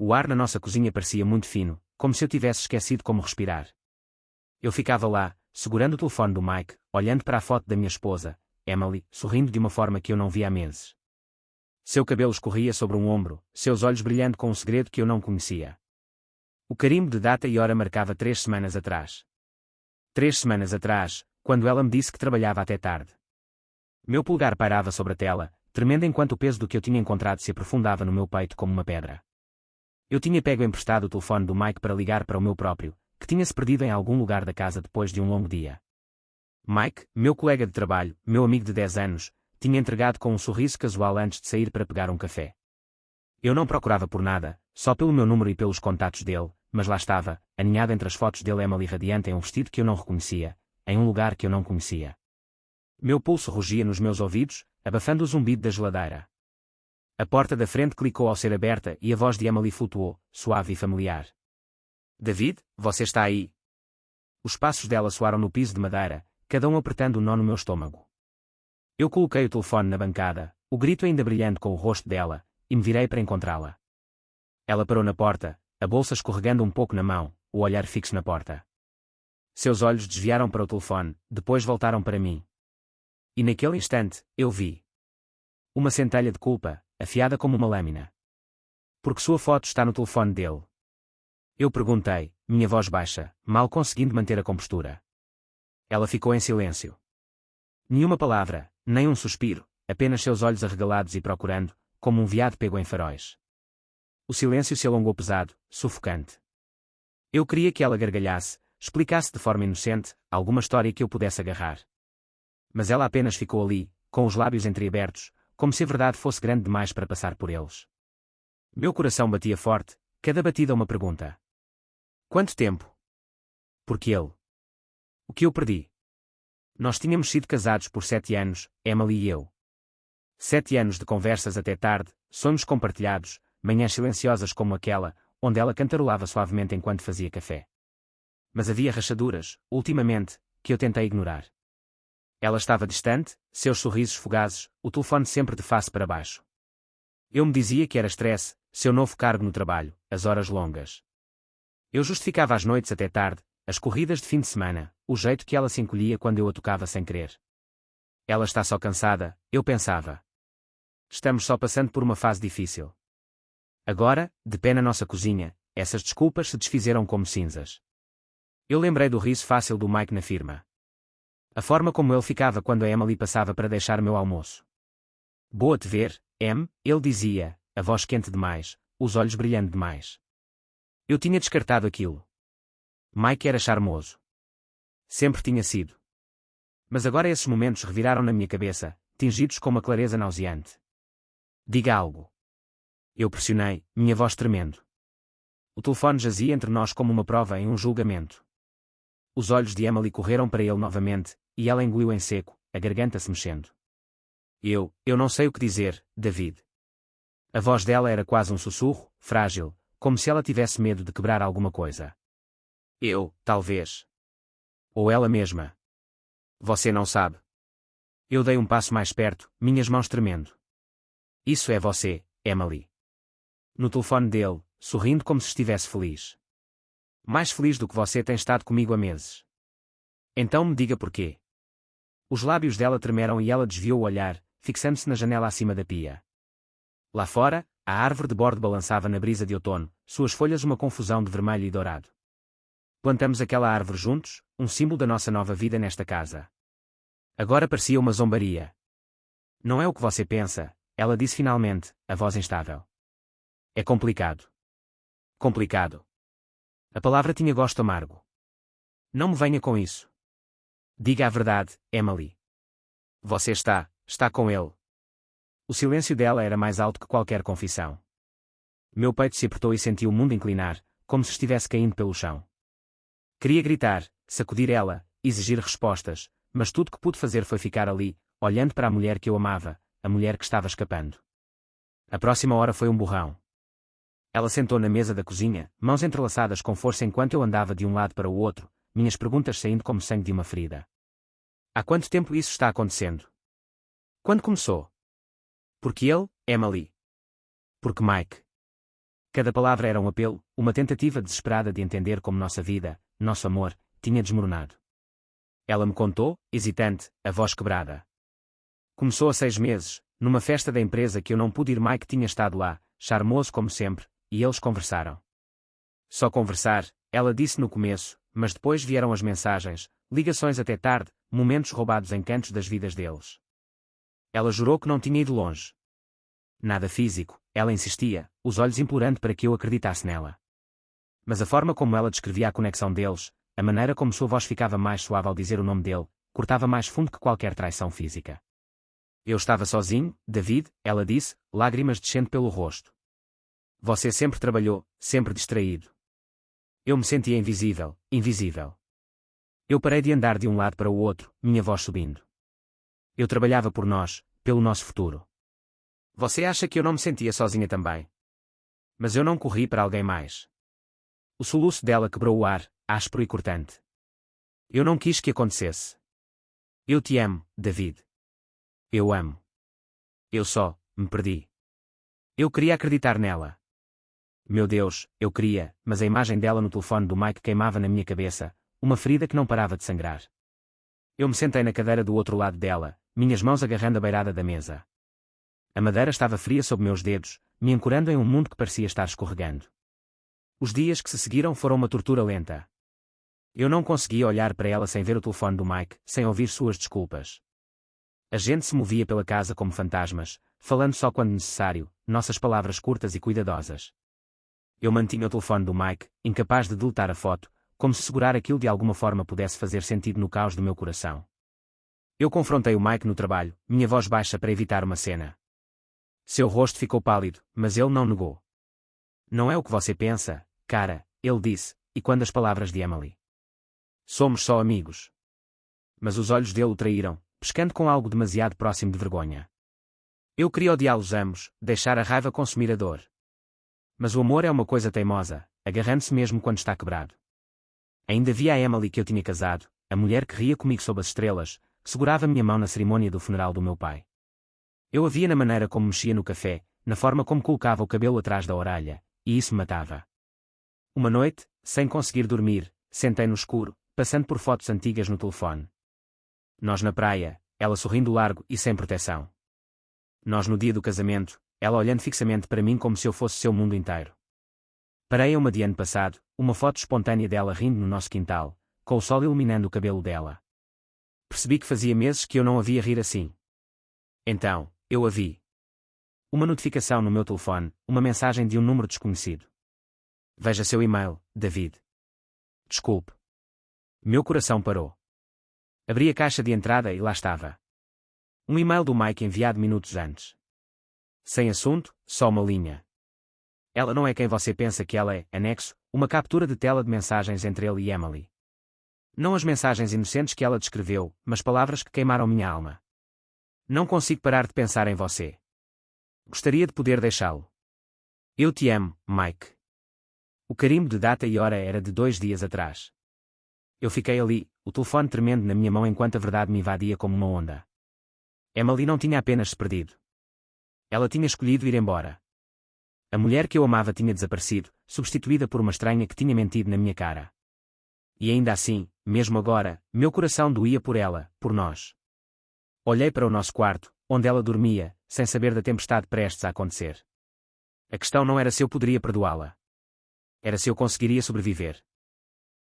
O ar na nossa cozinha parecia muito fino, como se eu tivesse esquecido como respirar. Eu ficava lá, segurando o telefone do Mike, olhando para a foto da minha esposa, Emily, sorrindo de uma forma que eu não via há meses. Seu cabelo escorria sobre um ombro, seus olhos brilhando com um segredo que eu não conhecia. O carimbo de data e hora marcava 3 semanas atrás. 3 semanas atrás, quando ela me disse que trabalhava até tarde. Meu polegar pairava sobre a tela, tremendo enquanto o peso do que eu tinha encontrado se aprofundava no meu peito como uma pedra. Eu tinha pego emprestado o telefone do Mike para ligar para o meu próprio, que tinha-se perdido em algum lugar da casa depois de um longo dia. Mike, meu colega de trabalho, meu amigo de 10 anos, tinha entregado com um sorriso casual antes de sair para pegar um café. Eu não procurava por nada, só pelo meu número e pelos contatos dele, mas lá estava, aninhada entre as fotos dele Emily radiante em um vestido que eu não reconhecia, em um lugar que eu não conhecia. Meu pulso rugia nos meus ouvidos, abafando o zumbido da geladeira. A porta da frente clicou ao ser aberta e a voz de Emily flutuou, suave e familiar. David, você está aí? Os passos dela soaram no piso de madeira, cada um apertando o nó no meu estômago. Eu coloquei o telefone na bancada, o grito ainda brilhando com o rosto dela, e me virei para encontrá-la. Ela parou na porta, a bolsa escorregando um pouco na mão, o olhar fixo na porta. Seus olhos desviaram para o telefone, depois voltaram para mim. E naquele instante, eu vi uma centelha de culpa, afiada como uma lâmina. Porque sua foto está no telefone dele. Eu perguntei, minha voz baixa, mal conseguindo manter a compostura. Ela ficou em silêncio. Nenhuma palavra, nem um suspiro, apenas seus olhos arregalados e procurando, como um veado pego em faróis. O silêncio se alongou pesado, sufocante. Eu queria que ela gargalhasse, explicasse de forma inocente, alguma história que eu pudesse agarrar. Mas ela apenas ficou ali, com os lábios entreabertos, como se a verdade fosse grande demais para passar por eles. Meu coração batia forte, cada batida uma pergunta. Quanto tempo? Porque ele. O que eu perdi? Nós tínhamos sido casados por 7 anos, Emily e eu. 7 anos de conversas até tarde, sonhos compartilhados, manhãs silenciosas como aquela, onde ela cantarolava suavemente enquanto fazia café. Mas havia rachaduras, ultimamente, que eu tentei ignorar. Ela estava distante, seus sorrisos fugazes, o telefone sempre de face para baixo. Eu me dizia que era estresse, seu novo cargo no trabalho, as horas longas. Eu justificava as noites até tarde, as corridas de fim de semana, o jeito que ela se encolhia quando eu a tocava sem querer. Ela está só cansada, eu pensava. Estamos só passando por uma fase difícil. Agora, de pé na nossa cozinha, essas desculpas se desfizeram como cinzas. Eu lembrei do riso fácil do Mike na firma. A forma como ele ficava quando a Emily passava para deixar meu almoço. Boa-te ver, Em, ele dizia, a voz quente demais, os olhos brilhando demais. Eu tinha descartado aquilo. Mike era charmoso. Sempre tinha sido. Mas agora esses momentos reviraram na minha cabeça, tingidos com uma clareza nauseante. Diga algo. Eu pressionei, minha voz tremendo. O telefone jazia entre nós como uma prova em um julgamento. Os olhos de Emily correram para ele novamente, e ela engoliu em seco, a garganta se mexendo. Eu não sei o que dizer, David. A voz dela era quase um sussurro, frágil, como se ela tivesse medo de quebrar alguma coisa. Talvez. Ou ela mesma. Você não sabe. Eu dei um passo mais perto, minhas mãos tremendo. Isso é você, Emily. No telefone dele, sorrindo como se estivesse feliz. Mais feliz do que você tem estado comigo há meses. Então me diga porquê. Os lábios dela tremeram e ela desviou o olhar, fixando-se na janela acima da pia. Lá fora, a árvore de bordo balançava na brisa de outono, suas folhas uma confusão de vermelho e dourado. Plantamos aquela árvore juntos, um símbolo da nossa nova vida nesta casa. Agora parecia uma zombaria. Não é o que você pensa, ela disse finalmente, a voz instável. É complicado. Complicado. A palavra tinha gosto amargo. Não me venha com isso. Diga a verdade, Emily. Você está com ele. O silêncio dela era mais alto que qualquer confissão. Meu peito se apertou e senti o mundo inclinar, como se estivesse caindo pelo chão. Queria gritar, sacudir ela, exigir respostas, mas tudo que pude fazer foi ficar ali, olhando para a mulher que eu amava, a mulher que estava escapando. A próxima hora foi um borrão. Ela sentou na mesa da cozinha, mãos entrelaçadas com força enquanto eu andava de um lado para o outro, minhas perguntas saindo como sangue de uma ferida. Há quanto tempo isso está acontecendo? Quando começou? Porque ele, Emily. Porque Mike. Cada palavra era um apelo, uma tentativa desesperada de entender como nossa vida, nosso amor, tinha desmoronado. Ela me contou, hesitante, a voz quebrada. Começou há 6 meses, numa festa da empresa que eu não pude ir. Mike tinha estado lá, charmoso como sempre, e eles conversaram. Só conversar, ela disse no começo, mas depois vieram as mensagens, ligações até tarde, momentos roubados em cantos das vidas deles. Ela jurou que não tinha ido longe. Nada físico, ela insistia, os olhos implorando para que eu acreditasse nela. Mas a forma como ela descrevia a conexão deles, a maneira como sua voz ficava mais suave ao dizer o nome dele, cortava mais fundo que qualquer traição física. Eu estava sozinho, David, ela disse, lágrimas descendo pelo rosto. Você sempre trabalhou, sempre distraído. Eu me sentia invisível, invisível. Eu parei de andar de um lado para o outro, minha voz subindo. Eu trabalhava por nós, pelo nosso futuro. Você acha que eu não me sentia sozinha também? Mas eu não corri para alguém mais. O soluço dela quebrou o ar, áspero e cortante. Eu não quis que acontecesse. Eu te amo, David. Eu amo. Eu só me perdi. Eu queria acreditar nela. Meu Deus, eu queria, mas a imagem dela no telefone do Mike queimava na minha cabeça, uma ferida que não parava de sangrar. Eu me sentei na cadeira do outro lado dela, minhas mãos agarrando a beirada da mesa. A madeira estava fria sob meus dedos, me ancorando em um mundo que parecia estar escorregando. Os dias que se seguiram foram uma tortura lenta. Eu não conseguia olhar para ela sem ver o telefone do Mike, sem ouvir suas desculpas. A gente se movia pela casa como fantasmas, falando só quando necessário, nossas palavras curtas e cuidadosas. Eu mantinha o telefone do Mike, incapaz de deletar a foto, como se segurar aquilo de alguma forma pudesse fazer sentido no caos do meu coração. Eu confrontei o Mike no trabalho, minha voz baixa para evitar uma cena. Seu rosto ficou pálido, mas ele não negou. Não é o que você pensa, cara, ele disse, e quando as palavras de Emily. Somos só amigos. Mas os olhos dele o traíram, pescando com algo demasiado próximo de vergonha. Eu queria odiá-los ambos, deixar a raiva consumir a dor. Mas o amor é uma coisa teimosa, agarrando-se mesmo quando está quebrado. Ainda via a Emily que eu tinha casado, a mulher que ria comigo sob as estrelas, que segurava minha mão na cerimônia do funeral do meu pai. Eu a via na maneira como mexia no café, na forma como colocava o cabelo atrás da orelha, e isso me matava. Uma noite, sem conseguir dormir, sentei no escuro, passando por fotos antigas no telefone. Nós na praia, ela sorrindo largo e sem proteção. Nós no dia do casamento, ela olhando fixamente para mim como se eu fosse seu mundo inteiro. Parei a uma de ano passado, uma foto espontânea dela rindo no nosso quintal, com o sol iluminando o cabelo dela. Percebi que fazia meses que eu não a via rir assim. Então, eu a vi. Uma notificação no meu telefone, uma mensagem de um número desconhecido. Veja seu e-mail, David. Desculpe. Meu coração parou. Abri a caixa de entrada e lá estava. Um e-mail do Mike enviado minutos antes. Sem assunto, só uma linha. Ela não é quem você pensa que ela é, anexo, uma captura de tela de mensagens entre ele e Emily. Não as mensagens inocentes que ela descreveu, mas palavras que queimaram minha alma. Não consigo parar de pensar em você. Gostaria de poder deixá-lo. Eu te amo, Mike. O carimbo de data e hora era de 2 dias atrás. Eu fiquei ali, o telefone tremendo na minha mão enquanto a verdade me invadia como uma onda. Emily não tinha apenas se perdido. Ela tinha escolhido ir embora. A mulher que eu amava tinha desaparecido, substituída por uma estranha que tinha mentido na minha cara. E ainda assim, mesmo agora, meu coração doía por ela, por nós. Olhei para o nosso quarto, onde ela dormia, sem saber da tempestade prestes a acontecer. A questão não era se eu poderia perdoá-la. Era se eu conseguiria sobreviver.